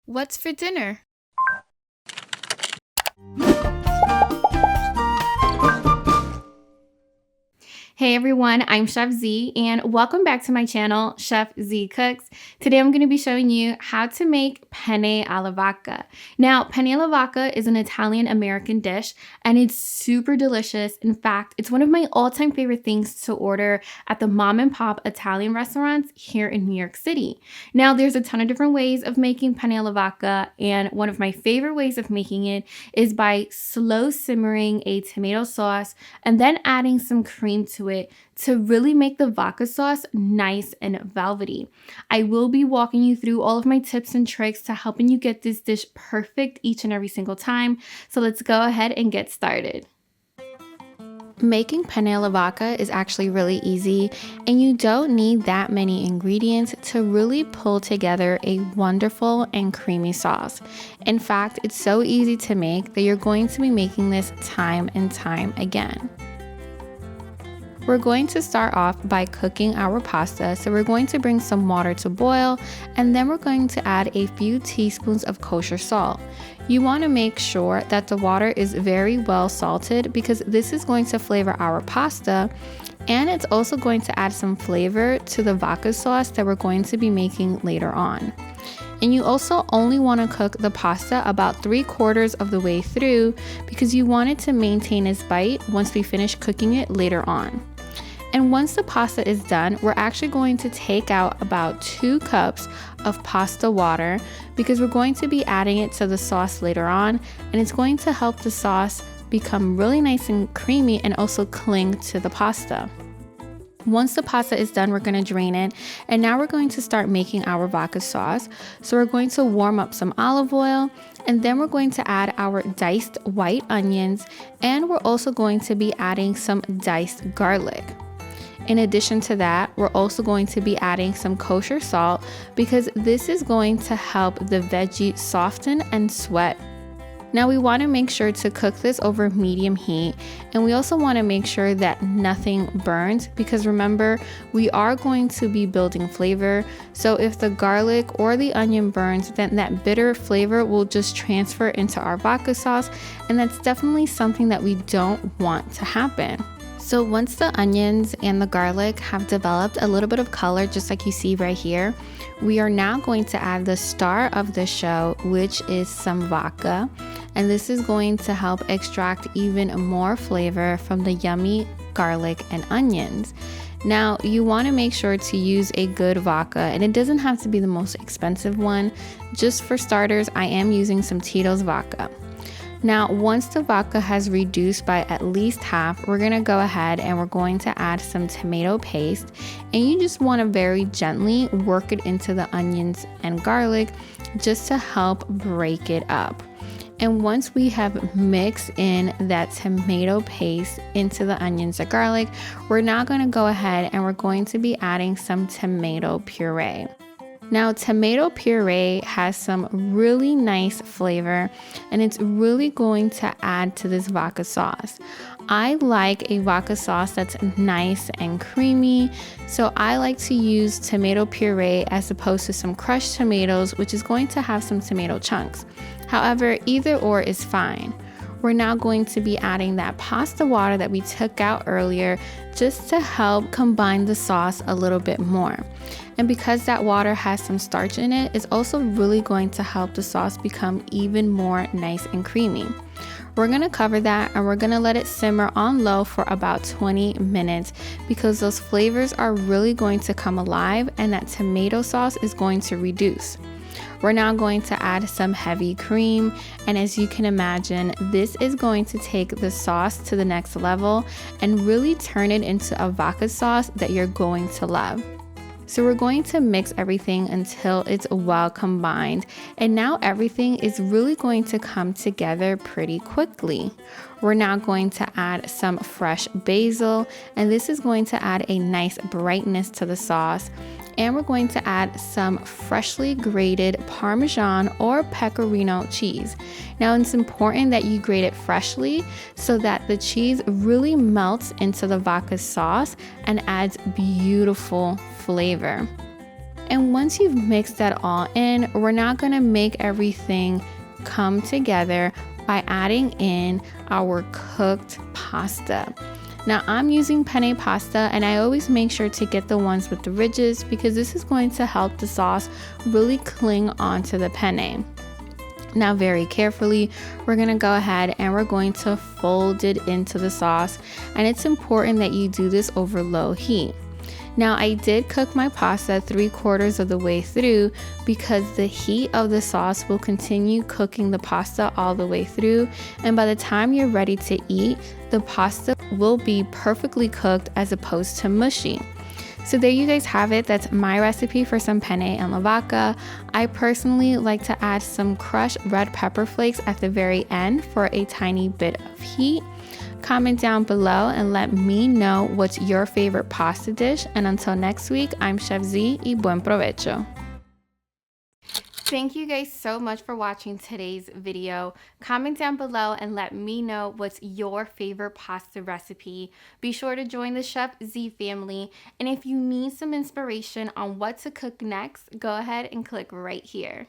What's for dinner? Hey everyone, I'm Chef Z and welcome back to my channel, Chef Z Cooks. Today I'm going to be showing you how to make penne alla vodka. Now, penne alla vodka is an Italian-American dish and it's super delicious. In fact, it's one of my all-time favorite things to order at the mom and pop Italian restaurants here in New York City. Now, there's a ton of different ways of making penne alla vodka, and one of my favorite ways of making it is by slow simmering a tomato sauce and then adding some cream to it to really make the vodka sauce nice and velvety. I will be walking you through all of my tips and tricks to helping you get this dish perfect each and every single time. So let's go ahead and get started. Making penne alla vodka is actually really easy, and you don't need that many ingredients to really pull together a wonderful and creamy sauce. In fact, it's so easy to make that you're going to be making this time and time again. We're going to start off by cooking our pasta, so we're going to bring some water to boil, and then we're going to add a few teaspoons of kosher salt. You want to make sure that the water is very well salted because this is going to flavor our pasta, and it's also going to add some flavor to the vodka sauce that we're going to be making later on. And you also only want to cook the pasta about 3/4 of the way through because you want it to maintain its bite once we finish cooking it later on. And once the pasta is done, we're actually going to take out about 2 cups of pasta water because we're going to be adding it to the sauce later on, and it's going to help the sauce become really nice and creamy and also cling to the pasta. Once the pasta is done, we're going to drain it, and now we're going to start making our vodka sauce. So we're going to warm up some olive oil, and then we're going to add our diced white onions, and we're also going to be adding some diced garlic. In addition to that, we're also going to be adding some kosher salt because this is going to help the veggie soften and sweat. Now we want to make sure to cook this over medium heat, and we also want to make sure that nothing burns because remember, we are going to be building flavor. So if the garlic or the onion burns, then that bitter flavor will just transfer into our vodka sauce, and that's definitely something that we don't want to happen. So once the onions and the garlic have developed a little bit of color, just like you see right here, we are now going to add the star of the show, which is some vodka. And this is going to help extract even more flavor from the yummy garlic and onions. Now, you want to make sure to use a good vodka, and it doesn't have to be the most expensive one. Just for starters, I am using some Tito's vodka. Now, once the vodka has reduced by at least half, we're going to go ahead and we're going to add some tomato paste, and you just want to very gently work it into the onions and garlic just to help break it up. And once we have mixed in that tomato paste into the onions and garlic, we're now going to go ahead and we're going to be adding some tomato puree. Now, tomato puree has some really nice flavor, and it's really going to add to this vodka sauce. I like a vodka sauce that's nice and creamy, so I like to use tomato puree as opposed to some crushed tomatoes, which is going to have some tomato chunks. However, either or is fine. We're now going to be adding that pasta water that we took out earlier just to help combine the sauce a little bit more. And because that water has some starch in it, it's also really going to help the sauce become even more nice and creamy. We're going to cover that and we're going to let it simmer on low for about 20 minutes because those flavors are really going to come alive and that tomato sauce is going to reduce. We're now going to add some heavy cream, and as you can imagine, this is going to take the sauce to the next level and really turn it into a vodka sauce that you're going to love. So we're going to mix everything until it's well combined, and now everything is really going to come together pretty quickly. We're now going to add some fresh basil, and this is going to add a nice brightness to the sauce. And we're going to add some freshly grated Parmesan or Pecorino cheese. Now, it's important that you grate it freshly so that the cheese really melts into the vodka sauce and adds beautiful flavor. And once you've mixed that all in, we're now gonna make everything come together by adding in our cooked pasta. Now I'm using penne pasta, and I always make sure to get the ones with the ridges because this is going to help the sauce really cling onto the penne. Now very carefully, we're gonna go ahead and we're going to fold it into the sauce, and it's important that you do this over low heat. Now I did cook my pasta 3/4 of the way through because the heat of the sauce will continue cooking the pasta all the way through, and by the time you're ready to eat, the pasta will be perfectly cooked as opposed to mushy. So there you guys have it. That's my recipe for some penne alla vodka. I personally like to add some crushed red pepper flakes at the very end for a tiny bit of heat. Comment down below and let me know what's your favorite pasta dish. And until next week, I'm Chef Z y buen provecho. Thank you guys so much for watching today's video. Comment down below and let me know what's your favorite pasta recipe. Be sure to join the Chef Z family. And if you need some inspiration on what to cook next, go ahead and click right here.